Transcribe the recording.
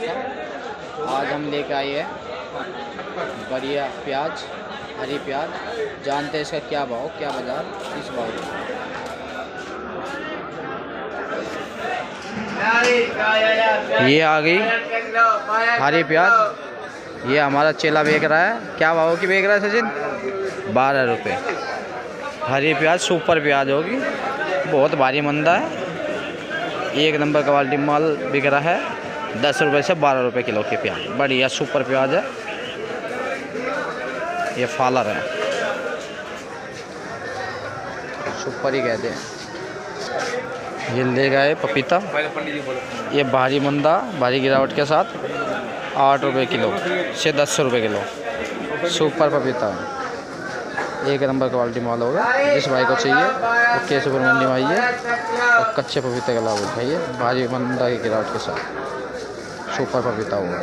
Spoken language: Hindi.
नमस्कार। आज हम लेकर आए हैं बढ़िया प्याज, हरी प्याज। जानते हैं इसका क्या भाव, क्या बाजार, किस भाव। ये आ गई हरी प्याज। ये हमारा चेला बेच रहा है। क्या भाव की बेच रहा है सचिन? 12 रुपये। हरी प्याज सुपर प्याज होगी, बहुत भारी मंदा है। एक नंबर क्वालिटी माल बिक रहा है। 10 रुपये से 12 रुपये किलो की प्याज, बढ़िया सुपर प्याज है। ये फालर है, सुपर ही कहते हैं। ये ले गए पपीता, ये भारी मंदा, भारी गिरावट के साथ 8 रुपये किलो से 10 रुपये किलो सुपर पपीता है। एक नंबर क्वालिटी माल होगा। जिस भाई को चाहिए वो केशवपुर मंडी में आइए और कच्चे पपीते का लाभ उठाइए। भारी मंदा की गिरावट के साथ सुपर पपीता होगा।